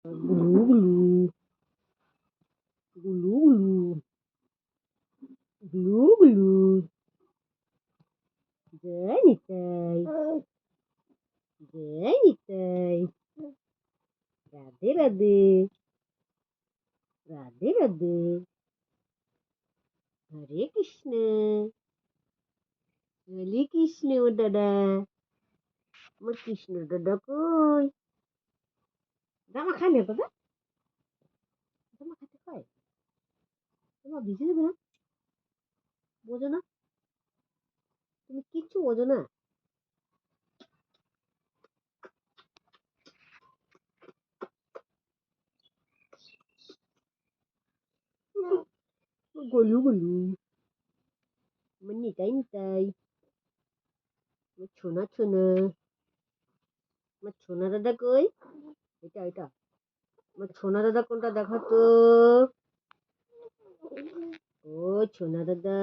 গুলু গুলু গুলু গুলু গুলু গুলু জয় নিতাই জয় নিতাই রাধে রাধে রাধে রাধে হরে কৃষ্ণ হরে কৃষ্ণ দাদা আমার কৃষ্ণ দাদা কই জামা খাই না দাদা জামা খাইতে খাই জামা ভিজে যাবে না বোঝো না তুমি কিচ্ছু বোঝো না গলু গলু আমার নিতাই নিতাই আমার ছোনা ছোনা আমার ছোনা দাদা কই এটা এটা আমার ছোনা দাদা কোনটা দেখো তো ও ছোনা দাদা